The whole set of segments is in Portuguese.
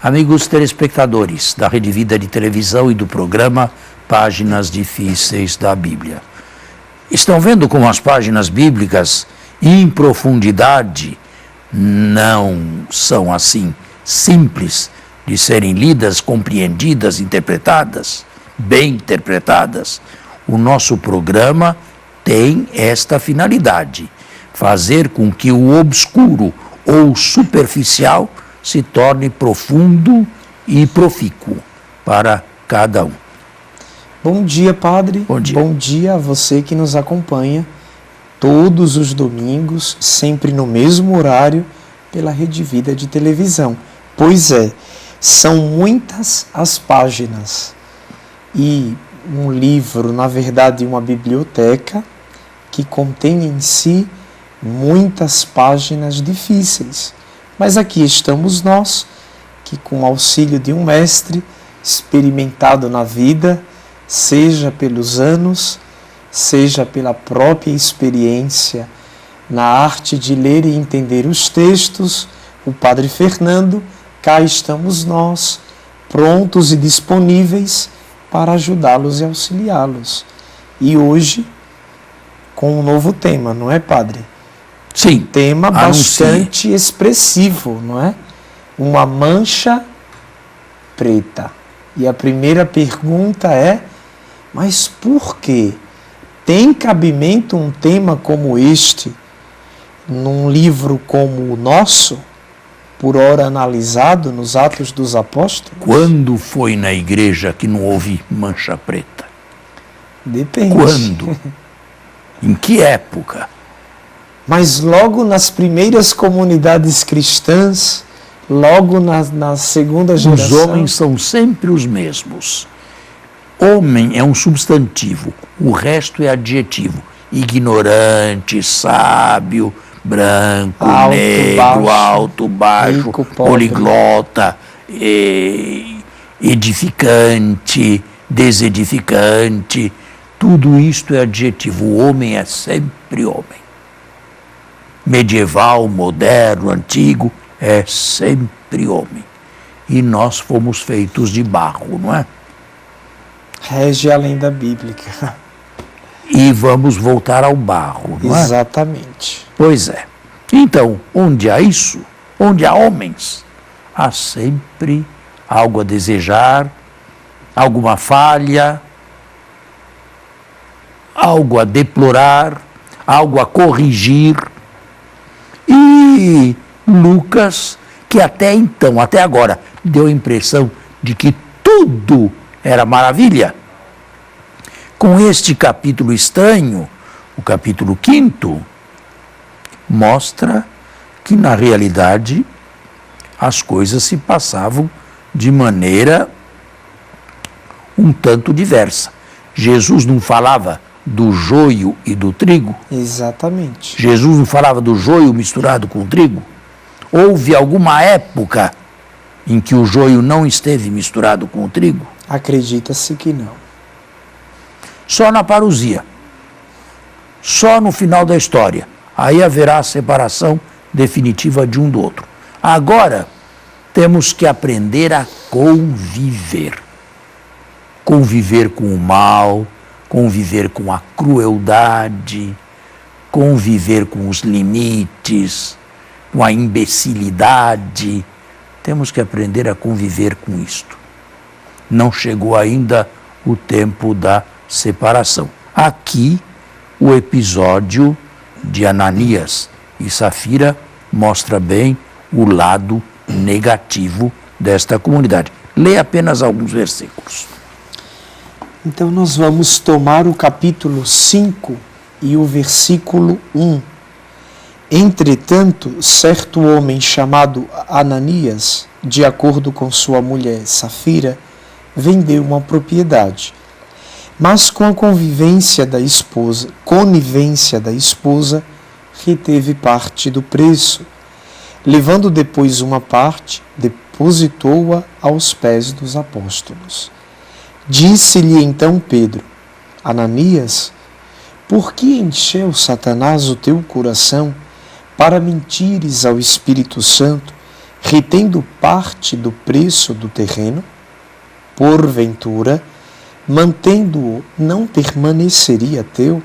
Amigos telespectadores da Rede Vida de Televisão e do programa Páginas Difíceis da Bíblia. Estão vendo como as páginas bíblicas, em profundidade, não são assim simples de serem lidas, compreendidas, interpretadas, bem interpretadas? O nosso programa tem esta finalidade: fazer com que o obscuro ou superficial se torne profundo e profícuo para cada um. Bom dia, Padre. Bom dia. Bom dia a você que nos acompanha todos os domingos, sempre no mesmo horário, pela Rede Vida de Televisão. Pois é, são muitas as páginas e um livro, na verdade uma biblioteca, que contém em si muitas páginas difíceis. Mas aqui estamos nós, que com o auxílio de um mestre experimentado na vida, seja pelos anos, seja pela própria experiência na arte de ler e entender os textos, o Padre Fernando, cá estamos nós, prontos e disponíveis para ajudá-los e auxiliá-los. E hoje, com um novo tema, não é, Padre? Sim. Um tema bastante expressivo, não é? Uma mancha preta. E a primeira pergunta é: mas por quê? Tem cabimento um tema como este num livro como o nosso, por ora analisado nos Atos dos Apóstolos? Quando foi na igreja que não houve mancha preta? Depende. Quando? Em que época? Mas logo nas primeiras comunidades cristãs, logo na segunda geração... Os homens são sempre os mesmos. Homem é um substantivo, o resto é adjetivo. Ignorante, sábio, branco, alto, negro, baixo, alto, baixo, rico, pobre, poliglota, edificante, desedificante. Tudo isto é adjetivo. O homem é sempre homem. Medieval, moderno, antigo, é sempre homem. E nós fomos feitos de barro, não é? Rege a lenda bíblica. E vamos voltar ao barro, não é? Exatamente. Pois é. Então, onde há isso, onde há homens, há sempre algo a desejar, alguma falha, algo a deplorar, algo a corrigir. E Lucas, que até então, até agora, deu a impressão de que tudo era maravilha, com este capítulo estranho, o capítulo 5º, mostra que, na realidade, as coisas se passavam de maneira um tanto diversa. Jesus não falava do joio e do trigo? Exatamente. Jesus não falava do joio misturado com o trigo? Houve alguma época em que o joio não esteve misturado com o trigo? Acredita-se que não. Só na parousia. Só no final da história. Aí haverá a separação definitiva de um do outro. Agora, temos que aprender a conviver. Conviver com o mal, conviver com a crueldade, conviver com os limites, com a imbecilidade. Temos que aprender a conviver com isto. Não chegou ainda o tempo da separação. Aqui, o episódio de Ananias e Safira mostra bem o lado negativo desta comunidade. Leia apenas alguns versículos. Então nós vamos tomar o capítulo 5 e o versículo 1. Entretanto, certo homem chamado Ananias, de acordo com sua mulher Safira, vendeu uma propriedade. Mas com a conivência da esposa, reteve parte do preço. Levando depois uma parte, depositou-a aos pés dos apóstolos. Disse-lhe então Pedro: Ananias, por que encheu Satanás o teu coração para mentires ao Espírito Santo retendo parte do preço do terreno, porventura, mantendo-o, não permaneceria teu?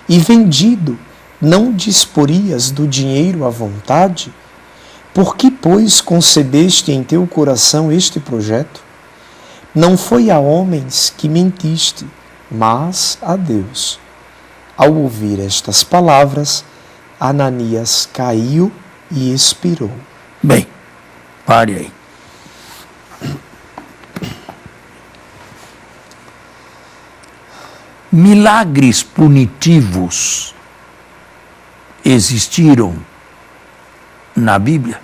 E vendido, não disporias do dinheiro à vontade? Por que, pois, concebeste em teu coração este projeto? Não foi a homens que mentiste, mas a Deus. Ao ouvir estas palavras, Ananias caiu e expirou. Bem, pare aí. Milagres punitivos existiram na Bíblia?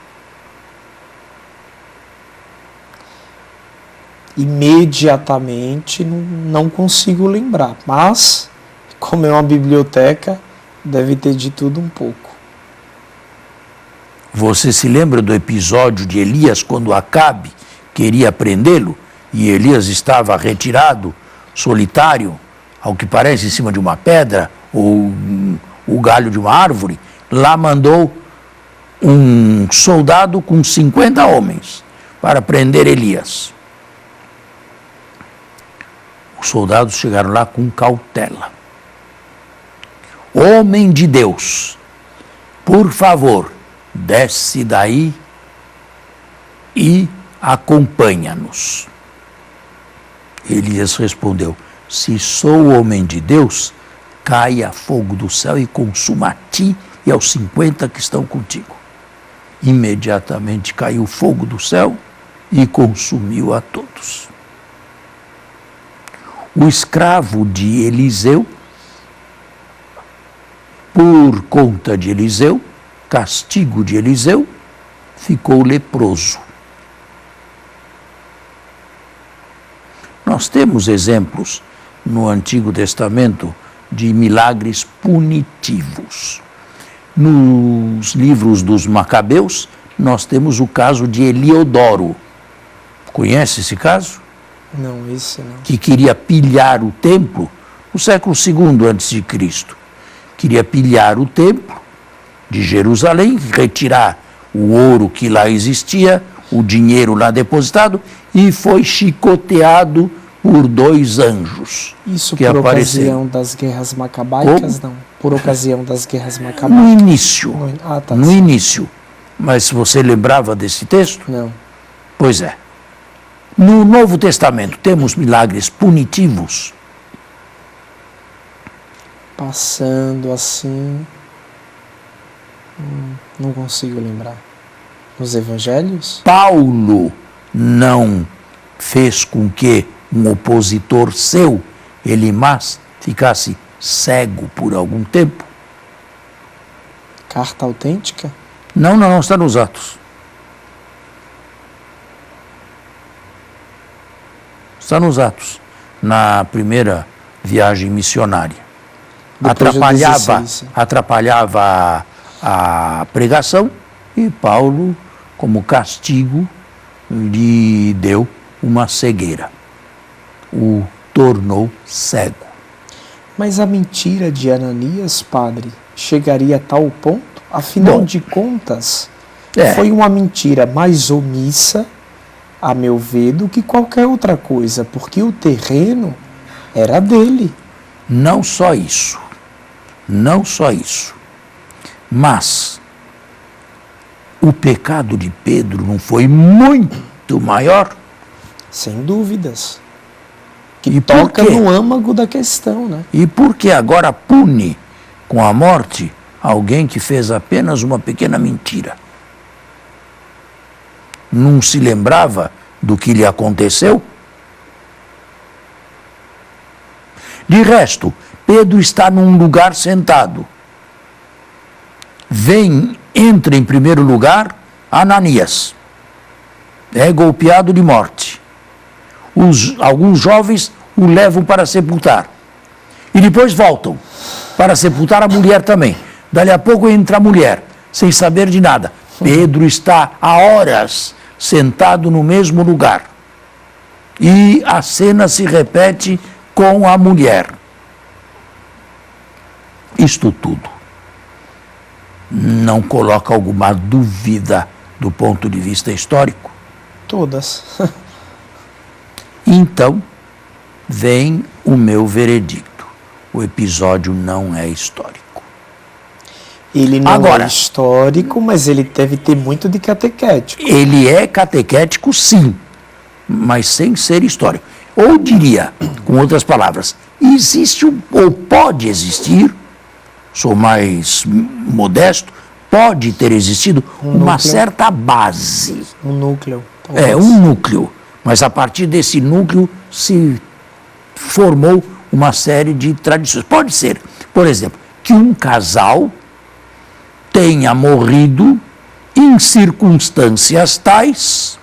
Imediatamente não consigo lembrar, mas, como é uma biblioteca, deve ter de tudo um pouco. Você se lembra do episódio de Elias quando Acabe queria prendê-lo e Elias estava retirado, solitário, ao que parece em cima de uma pedra ou o galho de uma árvore? Lá mandou um soldado com 50 homens para prender Elias. Os soldados chegaram lá com cautela. Homem de Deus, por favor, desce daí e acompanha-nos. Elias respondeu: se sou homem de Deus, caia fogo do céu e consuma a ti e aos 50 que estão contigo. Imediatamente caiu fogo do céu e consumiu a todos. O escravo de Eliseu, por conta de Eliseu, castigo de Eliseu, ficou leproso. Nós temos exemplos no Antigo Testamento de milagres punitivos. Nos livros dos Macabeus, nós temos o caso de Eliodoro. Conhece esse caso? Não, esse não. Que queria pilhar o templo no século II a.C. Queria pilhar o templo de Jerusalém, retirar o ouro que lá existia, o dinheiro lá depositado, e foi chicoteado por 2 anjos. Isso que por apareceram. ocasião das guerras macabaicas, não? Por ocasião das guerras No macabaicas. início. No Sim. início. Mas se você lembrava desse texto? Não. Pois é. No Novo Testamento temos milagres punitivos. Passando assim, não consigo lembrar. Nos evangelhos? Paulo não fez com que um opositor seu, Elimas, ficasse cego por algum tempo? Carta autêntica? Não está nos Atos. Está nos Atos, na primeira viagem missionária. Atrapalhava a pregação e Paulo, como castigo, lhe deu uma cegueira. O tornou cego. Mas a mentira de Ananias, padre, chegaria a tal ponto? Afinal de contas, foi uma mentira mais omissa, a meu ver, do que qualquer outra coisa, porque o terreno era dele. Não só isso, mas o pecado de Pedro não foi muito maior? Sem dúvidas. Que E por toca quê? no âmago da questão, né? E por que agora pune com a morte alguém que fez apenas uma pequena mentira? Não se lembrava do que lhe aconteceu? De resto, Pedro está num lugar sentado. Entra em primeiro lugar Ananias. É golpeado de morte. Alguns jovens o levam para sepultar. E depois voltam para sepultar a mulher também. Dali a pouco entra a mulher, sem saber de nada. Pedro está há horas sentado no mesmo lugar. E a cena se repete com a mulher. Isto tudo não coloca alguma dúvida do ponto de vista histórico? Todas. Então, vem o meu veredicto. O episódio não é histórico. Ele não Agora, é histórico, mas ele deve ter muito de catequético. Ele é catequético, sim, mas sem ser histórico. Ou diria, com outras palavras, existe ou pode existir, sou mais modesto, pode ter existido uma certa base. Um núcleo. Um núcleo. Mas a partir desse núcleo se formou uma série de tradições. Pode ser, por exemplo, que um casal tenha morrido em circunstâncias tais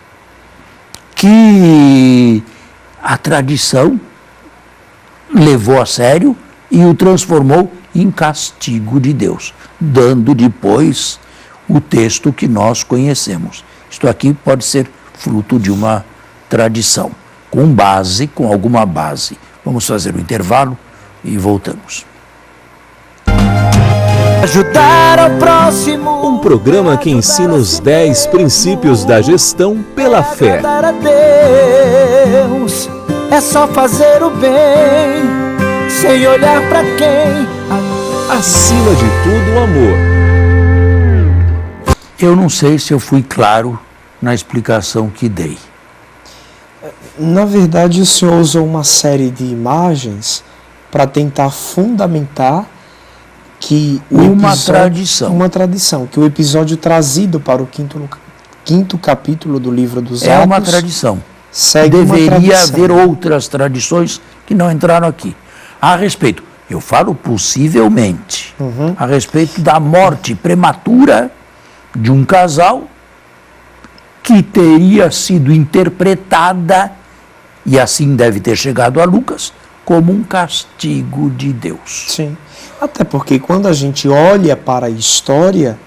que a tradição levou a sério e o transformou em castigo de Deus, dando depois o texto que nós conhecemos. Isto aqui pode ser fruto de uma tradição, com alguma base. Vamos fazer um intervalo e voltamos. Ajudar ao próximo. Um programa que ensina os 10 princípios da gestão pela fé. Agradar a Deus é só fazer o bem, sem olhar pra quem. Acima de tudo, o amor. Eu não sei se eu fui claro na explicação que dei. Na verdade, o senhor usou uma série de imagens para tentar fundamentar que uma tradição, que o episódio trazido para o quinto capítulo do livro dos Atos é uma tradição. Segue Deveria haver outras tradições que não entraram aqui. A respeito, eu falo possivelmente, a respeito da morte prematura de um casal que teria sido interpretada, e assim deve ter chegado a Lucas, como um castigo de Deus. Sim. Até porque quando a gente olha para a história,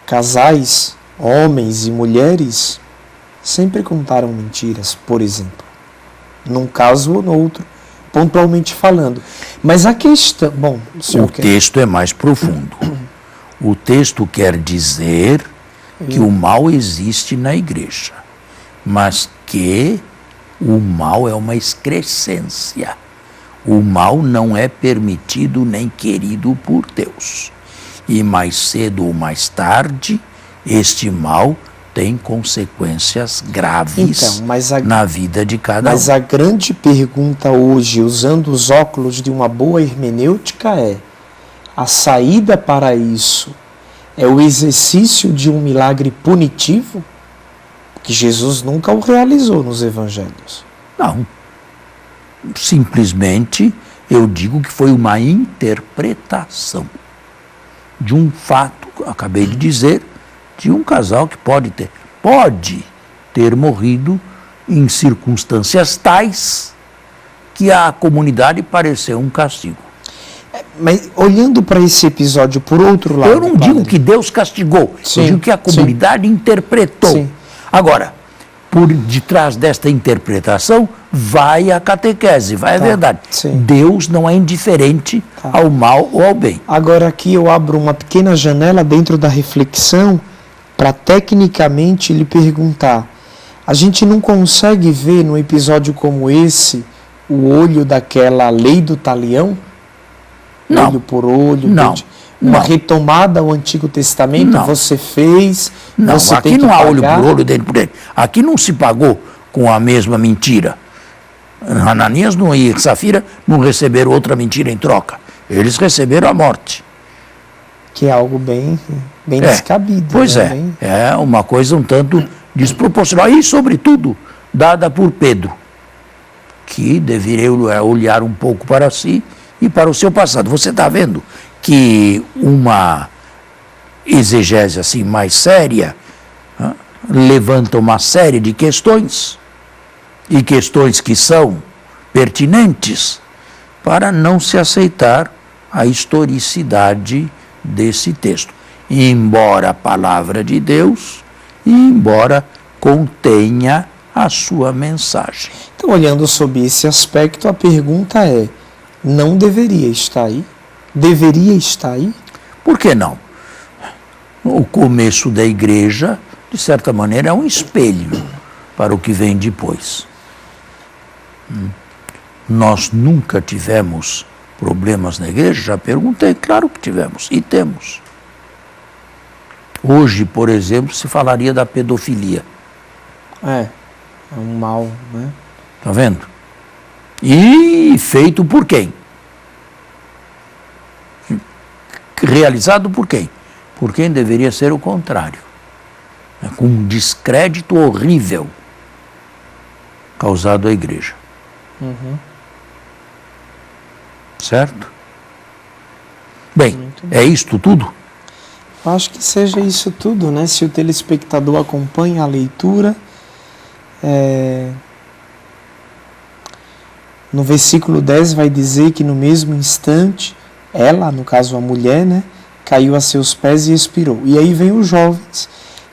casais, homens e mulheres, sempre contaram mentiras, por exemplo. Num caso ou no outro, pontualmente falando. Mas a questão... Bom, o texto é mais profundo. O texto quer dizer que o mal existe na igreja, mas que o mal é uma excrescência. O mal não é permitido nem querido por Deus. E mais cedo ou mais tarde, este mal tem consequências graves na vida de cada um. Mas a grande pergunta hoje, usando os óculos de uma boa hermenêutica, é: a saída para isso é o exercício de um milagre punitivo? Que Jesus nunca o realizou nos evangelhos. Não. Simplesmente eu digo que foi uma interpretação de um fato, acabei de dizer, de um casal que pode ter morrido em circunstâncias tais que a comunidade pareceu um castigo. Mas olhando para esse episódio por outro lado... Eu não digo que Deus castigou, eu digo que a comunidade interpretou. Sim. Agora, por detrás desta interpretação vai a catequese, vai a verdade. Sim. Deus não é indiferente ao mal ou ao bem. Agora aqui eu abro uma pequena janela dentro da reflexão para tecnicamente lhe perguntar: a gente não consegue ver num episódio como esse o olho daquela lei do talião? Não. Olho por olho? Não. Uma retomada ao Antigo Testamento? Não. Você fez, Não, você aqui tem que não há pagar. olho por olho, dente por dente. Aqui não se pagou com a mesma mentira. Ananias e Safira não receberam outra mentira em troca. Eles receberam a morte. Que é algo bem descabido. Pois né? é, Bem... é uma coisa um tanto desproporcional. E, sobretudo, dada por Pedro, que deveria olhar um pouco para si e para o seu passado. Você está vendo que uma exegese assim mais séria levanta uma série de questões, e questões que são pertinentes, para não se aceitar a historicidade desse texto. Embora a palavra de Deus, e embora contenha a sua mensagem. Então, olhando sob esse aspecto, a pergunta é: não deveria estar aí? Deveria estar aí? Por que não? O começo da igreja de certa maneira, é um espelho para o que vem depois. Nós nunca tivemos problemas na igreja? Já perguntei, claro que tivemos, e temos. Hoje, por exemplo, se falaria da pedofilia. É um mal, né? Está vendo? E feito por quem? Realizado por quem? Por quem deveria ser o contrário. Com um descrédito horrível causado à igreja. Certo? Bem, é isto tudo? Eu acho que seja isso tudo, né? Se o telespectador acompanha a leitura, no versículo 10 vai dizer que no mesmo instante, ela, no caso a mulher, né, caiu a seus pés e expirou. E aí vem os jovens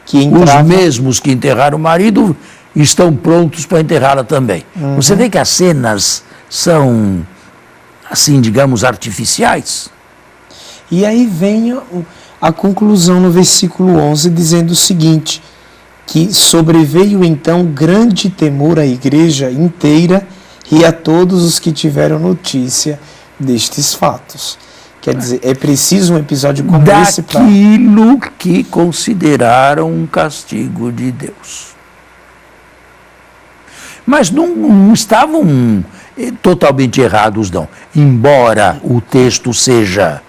que entravam... Os mesmos que enterraram o marido estão prontos para enterrá-la também. Você vê que as cenas são, assim, digamos, artificiais? E aí vem a conclusão no versículo 11, dizendo o seguinte, que sobreveio então grande temor à igreja inteira e a todos os que tiveram notícia destes fatos. Quer dizer, é preciso um episódio como esse para... Daquilo que consideraram um castigo de Deus. Mas não estavam totalmente errados, não. Embora o texto seja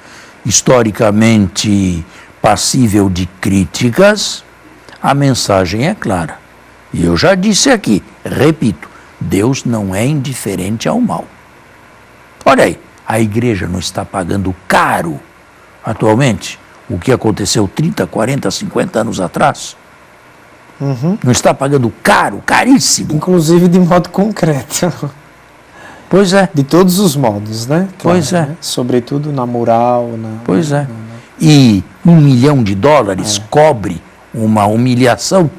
historicamente passível de críticas, a mensagem é clara. E eu já disse aqui, repito, Deus não é indiferente ao mal. Olha aí, a igreja não está pagando caro atualmente o que aconteceu 30, 40, 50 anos atrás? Não está pagando caro, caríssimo? Inclusive de modo concreto. Pois é. De todos os modos, né? Claro, Pois é. Né? Sobretudo na moral. Pois é. E $1 milhão cobre uma humilhação?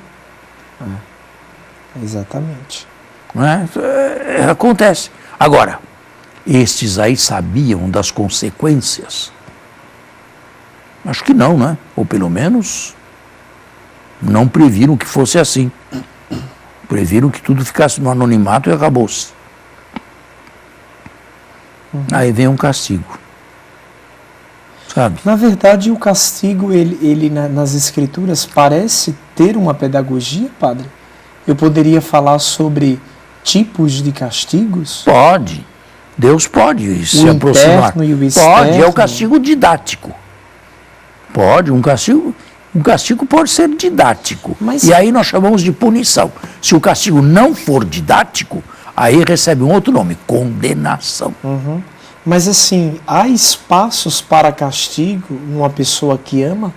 Exatamente. Não é? Acontece. Agora, estes aí sabiam das consequências? Acho que não, né? Ou pelo menos não previram que fosse assim. Previram que tudo ficasse no anonimato e acabou-se. Aí vem um castigo. Sabe? Na verdade, o castigo, ele nas escrituras, parece ter uma pedagogia, padre? Eu poderia falar sobre tipos de castigos? Pode. Deus pode se aproximar. Interno e o externo. Pode, é o castigo didático. Pode, um castigo pode ser didático. Mas... E aí nós chamamos de punição. Se o castigo não for didático, aí recebe um outro nome, condenação. Mas assim, há espaços para castigo numa pessoa que ama?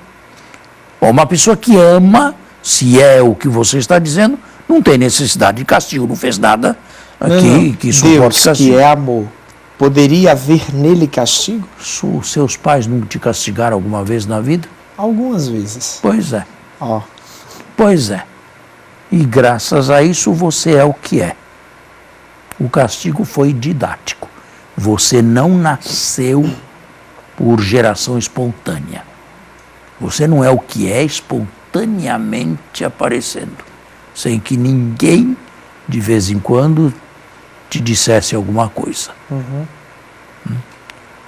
Bom, uma pessoa que ama, se é o que você está dizendo, não tem necessidade de castigo, não fez nada que suporte Deus, castigo. que é amor, poderia haver nele castigo? Seus pais não te castigaram alguma vez na vida? Algumas vezes. Pois é. Ó. Pois é. E graças a isso você é o que é. O castigo foi didático. Você não nasceu por geração espontânea. Você não é o que é espontaneamente aparecendo, sem que ninguém, de vez em quando, te dissesse alguma coisa.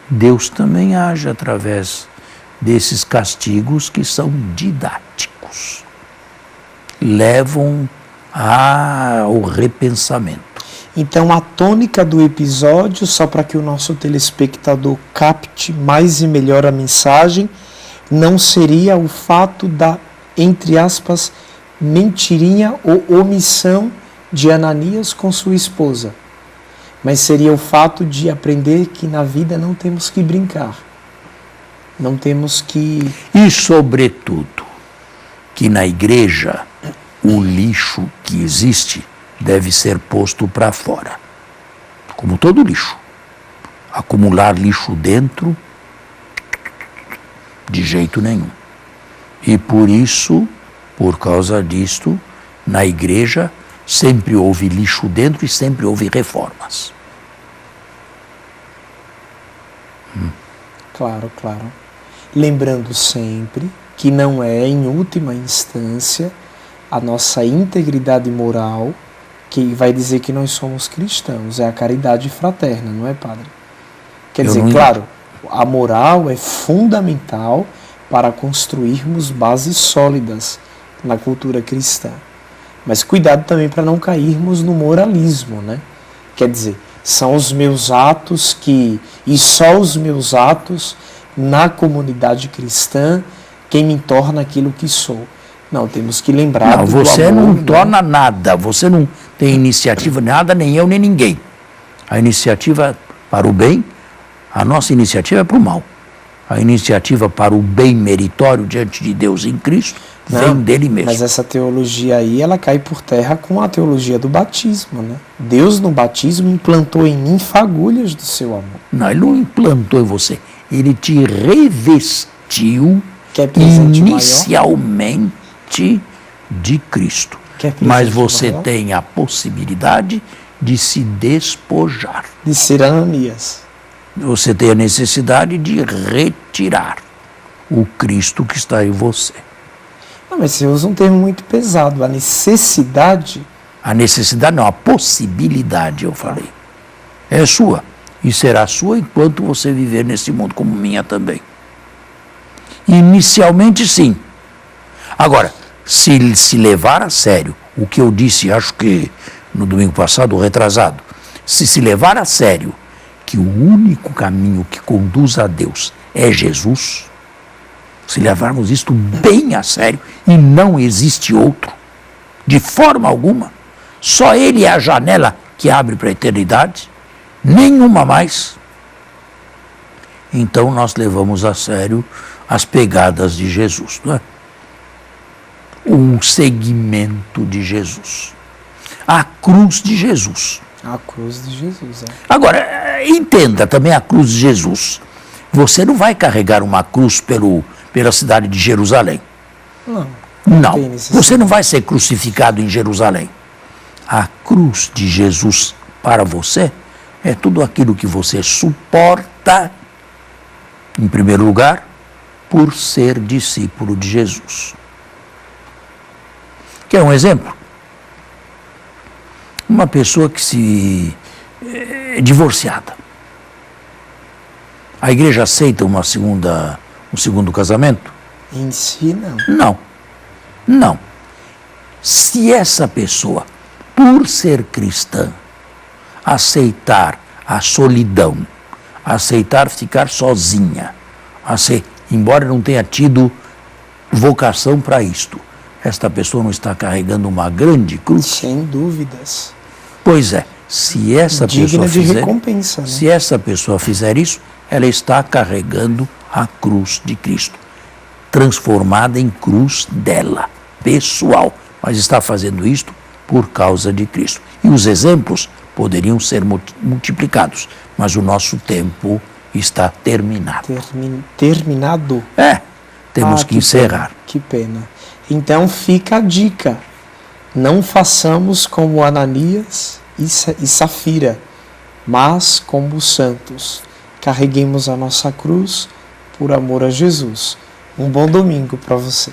Deus também age através desses castigos que são didáticos. Levam ao repensamento. Então, a tônica do episódio, só para que o nosso telespectador capte mais e melhor a mensagem, não seria o fato da, entre aspas, mentirinha ou omissão de Ananias com sua esposa, mas seria o fato de aprender que na vida não temos que brincar, não temos que... E, sobretudo, que na igreja o lixo que existe deve ser posto para fora, como todo lixo. Acumular lixo dentro, de jeito nenhum. E por isso, por causa disto, na igreja sempre houve lixo dentro e sempre houve reformas. Claro, claro. Lembrando sempre que não é, em última instância, a nossa integridade moral, que vai dizer que nós somos cristãos. É a caridade fraterna, não é, padre? Quer dizer, claro, a moral é fundamental para construirmos bases sólidas na cultura cristã. Mas cuidado também para não cairmos no moralismo, né? Quer dizer, são os meus atos e só os meus atos na comunidade cristã quem me torna aquilo que sou. Não, temos que lembrar não, do você amor, não né? torna nada, você não tem iniciativa nada, nem eu, nem ninguém. A iniciativa para o bem, a nossa iniciativa é para o mal. A iniciativa para o bem meritório diante de Deus em Cristo vem dele mesmo. Mas essa teologia aí, ela cai por terra com a teologia do batismo, né? Deus no batismo implantou em mim fagulhas do seu amor. Não, ele não implantou em você, ele te revestiu Quer presente inicialmente de Cristo. Quer presente Mas você maior? tem a possibilidade de se despojar. De ser Ananias. Você tem a necessidade de retirar o Cristo que está em você. Não, mas você usa um termo muito pesado. A necessidade. A necessidade não, a possibilidade, eu falei. É sua. E será sua enquanto você viver nesse mundo, como minha também. Inicialmente, sim. Agora, se levar a sério o que eu disse, acho que no domingo passado, ou retrasado, se levar a sério que o único caminho que conduz a Deus é Jesus, se levarmos isto bem a sério, e não existe outro, de forma alguma, só Ele é a janela que abre para a eternidade, nenhuma mais, então nós levamos a sério as pegadas de Jesus, não é? Um seguimento de Jesus, a cruz de Jesus. A cruz de Jesus, é. Agora, entenda também a cruz de Jesus. Você não vai carregar uma cruz pela cidade de Jerusalém. Não. tem necessidade. Você não vai ser crucificado em Jerusalém. A cruz de Jesus para você é tudo aquilo que você suporta, em primeiro lugar, por ser discípulo de Jesus. Quer um exemplo? Uma pessoa que é divorciada. A igreja aceita um segundo casamento? Em si, não. Não. Não. Se essa pessoa, por ser cristã, aceitar a solidão, aceitar ficar sozinha, embora não tenha tido vocação para isto, esta pessoa não está carregando uma grande cruz? Sem dúvidas. Pois é, se essa Digna pessoa de fizer, recompensa, né? se essa pessoa fizer isso, ela está carregando a cruz de Cristo, transformada em cruz dela, pessoal, mas está fazendo isto por causa de Cristo. E os exemplos poderiam ser multiplicados, mas o nosso tempo está terminado. Terminado. Temos que encerrar. Que pena. Então fica a dica. Não façamos como Ananias e Safira, mas como os santos. Carreguemos a nossa cruz por amor a Jesus. Um bom domingo para você.